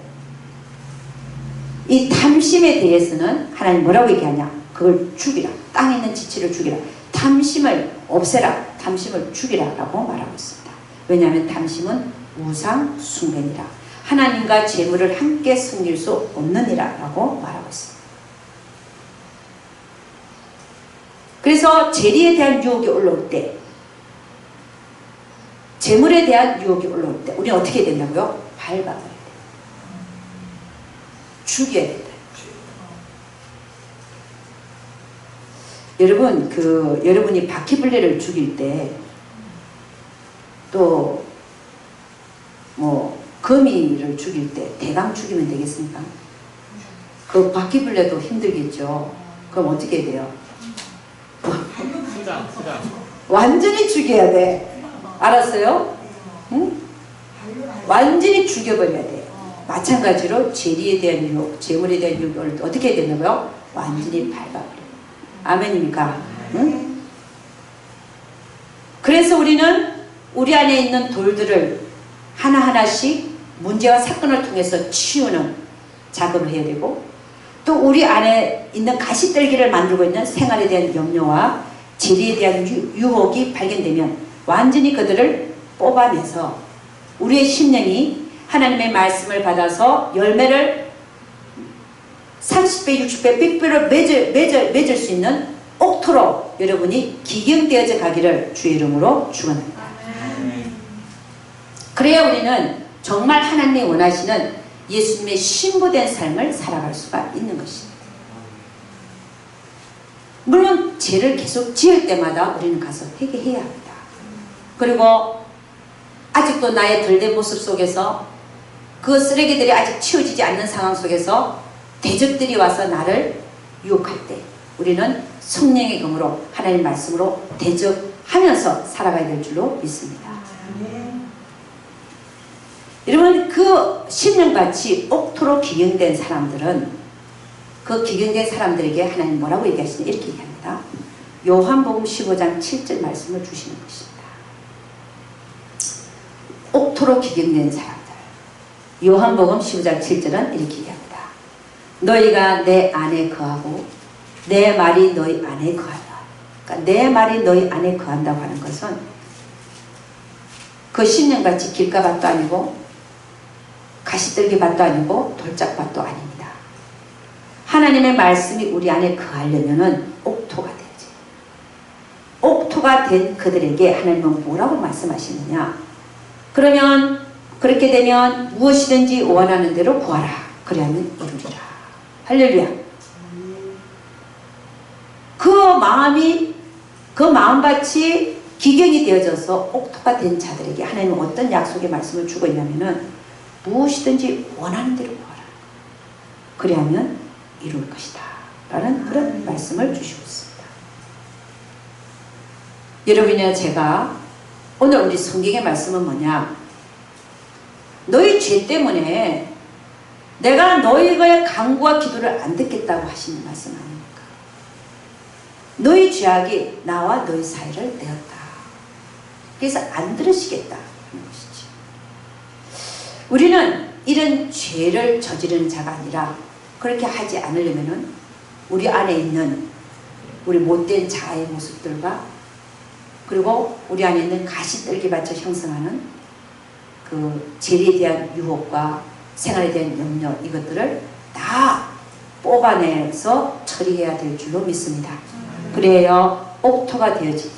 [SPEAKER 1] 이 탐심에 대해서는 하나님 뭐라고 얘기하냐? 그걸 죽이라. 땅에 있는 지체를 죽이라. 탐심을 없애라. 탐심을 죽이라 라고 말하고 있습니다. 왜냐하면 탐심은 우상 숭배니라. 하나님과 재물을 함께 섬길 수 없느니라 라고 말하고 있습니다. 그래서 재리에 대한 유혹이 올라올 때, 재물에 대한 유혹이 올라올 때 우리는 어떻게 해야 된다고요? 밟아버려야 돼요. 죽여야 된다. 여러분, 여러분이 바퀴벌레를 죽일 때, 또, 거미를 죽일 때, 대강 죽이면 되겠습니까? 그 바퀴벌레도 힘들겠죠. 그럼 어떻게 해야 돼요? 완전히 죽여야 돼. 알았어요? 응? 완전히 죽여버려야 돼요. 마찬가지로 재리에 대한 유혹, 재물에 대한 유혹을 어떻게 해야 되나요? 완전히 밟아버려요. 아멘입니까? 응? 그래서 우리는 우리 안에 있는 돌들을 하나하나씩 문제와 사건을 통해서 치우는 작업을 해야 되고, 또 우리 안에 있는 가시떨기를 만들고 있는 생활에 대한 염려와 재리에 대한 유혹이 발견되면 완전히 그들을 뽑아내서 우리의 심령이 하나님의 말씀을 받아서 열매를 30배, 60배, 100배로 맺을 수 있는 옥토로 여러분이 기경되어져 가기를 주의 이름으로 축원합니다. 그래야 우리는 정말 하나님이 원하시는 예수님의 신부된 삶을 살아갈 수가 있는 것입니다. 물론 죄를 계속 지을 때마다 우리는 가서 회개해야 합니다. 그리고 아직도 나의 덜된 모습 속에서 그 쓰레기들이 아직 치워지지 않는 상황 속에서 대적들이 와서 나를 유혹할 때 우리는 성령의 검으로 하나님의 말씀으로 대적하면서 살아가야 될 줄로 믿습니다. 여러분, 그 신령같이 옥토로 기경된 사람들은, 그 기경된 사람들에게 하나님 뭐라고 얘기하시냐, 이렇게 얘기합니다. 요한복음 15장 7절 말씀을 주시는 것입니다. 옥토로 기경된 사람들, 요한복음 15장 7절은 이렇게 얘기합니다. 너희가 내 안에 거하고 내 말이 너희 안에 거한다. 그러니까 내 말이 너희 안에 거한다고 하는 것은 그 신령같이 길가밭도 아니고 가시떨기밭도 아니고 돌짝밭도 아닙니다. 하나님의 말씀이 우리 안에 거하려면은 옥토가 되지. 옥토가 된 그들에게 하나님은 뭐라고 말씀하시느냐? 그러면 그렇게 되면 무엇이든지 원하는 대로 구하라. 그리하면 이루리라. 할렐루야. 그 마음밭이 기경이 되어져서 옥토가 된 자들에게 하나님은 어떤 약속의 말씀을 주고 있냐면은 무엇이든지 원하는 대로 구하라. 그리하면 이룰 것이다. 라는 그런 말씀을 주시고 있습니다. 여러분이나 제가 오늘 우리 성경의 말씀은 뭐냐? 너희 죄 때문에 내가 너희의 간구와 기도를 안 듣겠다고 하시는 말씀 아닙니까? 너희 죄악이 나와 너희 사이를 내었다. 그래서 안 들으시겠다 하는 것이지. 우리는 이런 죄를 저지르는 자가 아니라 그렇게 하지 않으려면은 우리 안에 있는 우리 못된 자아의 모습들과 그리고 우리 안에 있는 가시떨기밭을 형성하는 그 죄에 대한 유혹과 생활에 대한 염려, 이것들을 다 뽑아내서 처리해야 될 줄로 믿습니다. 그래야 옥토가 되어질 때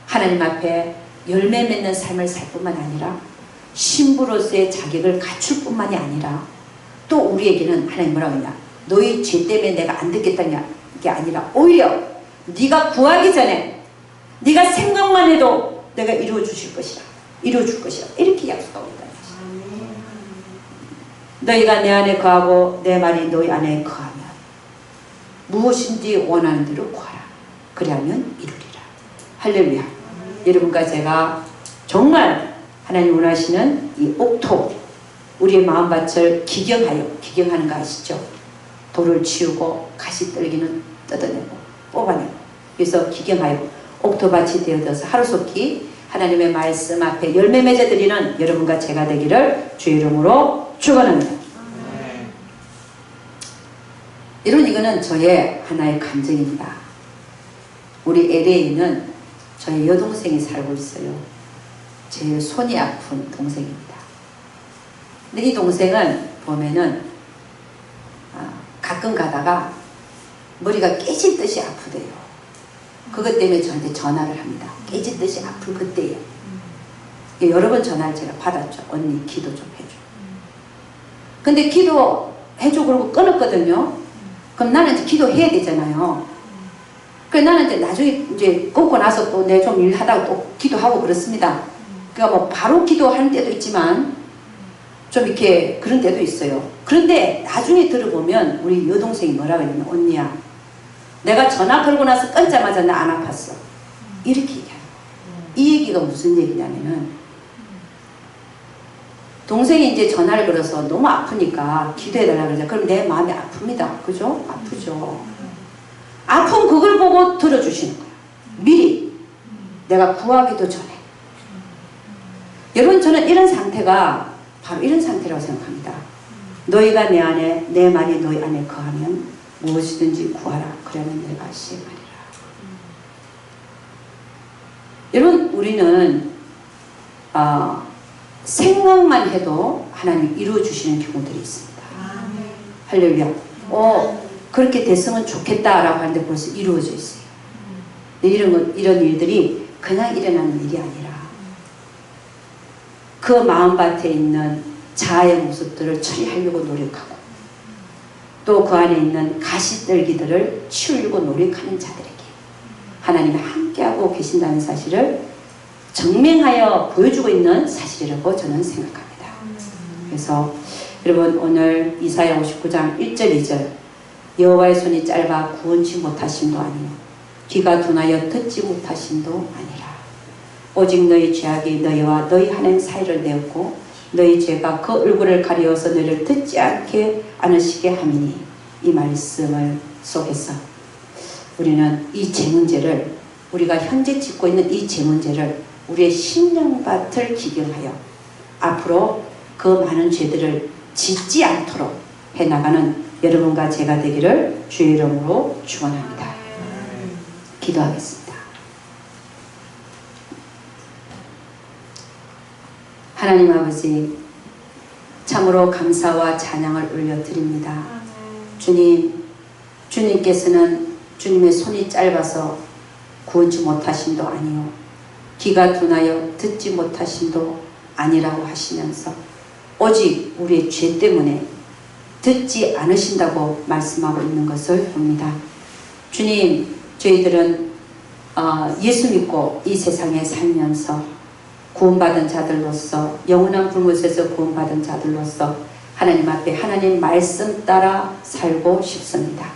[SPEAKER 1] 하나님 앞에 열매 맺는 삶을 살 뿐만 아니라 신부로서의 자격을 갖출 뿐만이 아니라 또 우리에게는 하나님 뭐라고 했냐? 너희 죄 때문에 내가 안 듣겠다는 게 아니라 오히려 네가 구하기 전에 네가 생각만 해도 내가 이루어 주실 것이라, 이루어 줄 것이라, 이렇게 약속하고 있다는 것이다. 너희가 내 안에 거하고 내 말이 너희 안에 거하면 무엇인지 원하는 대로 구하라. 그리하면 이루리라. 할렐루야. 여러분과 제가 정말 하나님 원하시는 이 옥토, 우리의 마음밭을 기경하는 거 아시죠? 돌을 치우고 가시떨기는 뜯어내고 뽑아내고, 그래서 기경하여 옥토밭이 되어져서 하루속히 하나님의 말씀 앞에 열매 맺어드리는 여러분과 제가 되기를 주의 이름으로 축원합니다. 여러분, 이거는 저의 하나의 감정입니다. 우리 LA에는 저희 여동생이 살고 있어요. 제 손이 아픈 동생입니다. 근데 이 동생은 보면은 가끔 가다가 머리가 깨질 듯이 아프대요. 그것 때문에 저한테 전화를 합니다. 깨질 듯이 아플 그때요. 여러 번 전화를 제가 받았죠. 언니 기도 좀 해줘. 근데 기도 해줘 그러고 끊었거든요. 그럼 나는 이제 기도해야 되잖아요. 그래서 나는 이제 나중에 이제 끊고 나서 또 내 좀 일하다가 또 기도하고 그렇습니다. 그러니까 뭐 바로 기도하는 때도 있지만 좀 이렇게 그런 때도 있어요. 그런데 나중에 들어보면 우리 여동생이 뭐라고 했냐면, 언니야, 내가 전화 걸고 나서 끊자마자 나 안 아팠어. 이렇게 얘기해요. 이 얘기가 무슨 얘기냐면은, 동생이 이제 전화를 걸어서 너무 아프니까 기도해달라고 그러죠. 그럼 내 마음이 아픕니다. 그죠? 아프죠. 아픈 그걸 보고 들어주시는 거예요. 미리 내가 구하기도 전에. 여러분, 저는 이런 상태가 바로 이런 상태라고 생각합니다. 너희가 내 안에, 내 말이 너희 안에 거하면 무엇이든지 구하라. 그러면 내가 시행하리라. 여러분, 우리는 생각만 해도 하나님이 이루어주시는 경우들이 있습니다. 할렐루야. 그렇게 됐으면 좋겠다라고 하는데 벌써 이루어져 있어요. 이런 일들이 그냥 일어나는 일이 아니라 그 마음밭에 있는 자아의 모습들을 처리하려고 노력하고 또 그 안에 있는 가시떨기들을 치우려고 노력하는 자들에게 하나님이 함께하고 계신다는 사실을 증명하여 보여주고 있는 사실이라고 저는 생각합니다. 그래서 여러분, 오늘 이사야 59장 1절 2절, 여호와의 손이 짧아 구원치 못하심도 아니요 귀가 둔하여 듣지 못하심도 아니라 오직 너희 죄악이 너희와 너희 하나님 사이를 내었고 너희 죄가 그 얼굴을 가리워서 너희를 듣지 않으시게 함이니, 이 말씀을 속에서 우리는 이 죄 문제를, 우리가 현재 짓고 있는 이 죄 문제를 우리의 심령밭을 기경하여 앞으로 그 많은 죄들을 짓지 않도록 해나가는 여러분과 제가 되기를 주의 이름으로 축원합니다. 기도하겠습니다. 하나님 아버지, 참으로 감사와 찬양을 올려드립니다. 주님, 주님께서는 주님의 손이 짧아서 구원치 못하심도 아니요 귀가 둔하여 듣지 못하심도 아니라고 하시면서 오직 우리의 죄 때문에 듣지 않으신다고 말씀하고 있는 것을 봅니다. 주님, 저희들은 예수 믿고 이 세상에 살면서 구원받은 자들로서, 영원한 불못에서 구원받은 자들로서 하나님 앞에 하나님 말씀 따라 살고 싶습니다.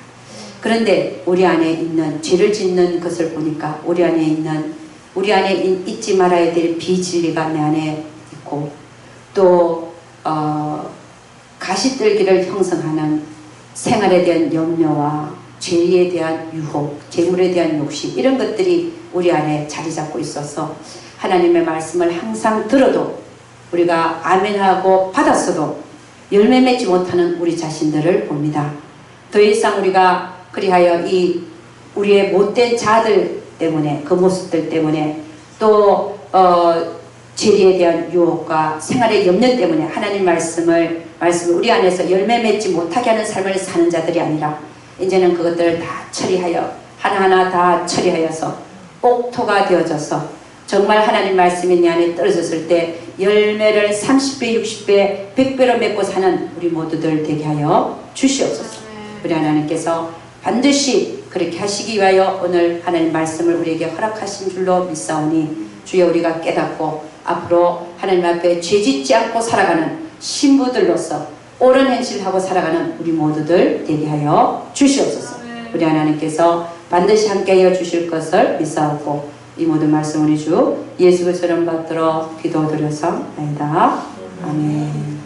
[SPEAKER 1] 그런데 우리 안에 있는 죄를 짓는 것을 보니까 우리 안에 잊지 말아야 될 비진리가 내 안에 있고, 또 가시떨기를 형성하는 생활에 대한 염려와 죄에 대한 유혹, 재물에 대한 욕심, 이런 것들이 우리 안에 자리 잡고 있어서 하나님의 말씀을 항상 들어도 우리가 아멘하고 받았어도 열매 맺지 못하는 우리 자신들을 봅니다. 더 이상 우리가 그리하여 이 우리의 못된 자들 때문에, 그 모습들 때문에, 또 죄에 대한 유혹과 생활의 염려 때문에 하나님 말씀을 우리 안에서 열매 맺지 못하게 하는 삶을 사는 자들이 아니라 이제는 그것들을 다 처리하여 하나하나 다 처리하여서 옥토가 되어져서 정말 하나님 말씀이 내 안에 떨어졌을 때 열매를 30배, 60배, 100배로 맺고 사는 우리 모두들 되게 하여 주시옵소서. 우리 하나님께서 반드시 그렇게 하시기 위하여 오늘 하나님 말씀을 우리에게 허락하신 줄로 믿사오니 주여 우리가 깨닫고 앞으로 하나님 앞에 죄짓지 않고 살아가는 신부들로서 옳은 행실하고 살아가는 우리 모두들 되게 하여 주시옵소서. 우리 하나님께서 반드시 함께하여 주실 것을 믿사오고 이 모든 말씀 우리 주 예수 그리스도를 받들어 기도드려서 아니다. 아멘.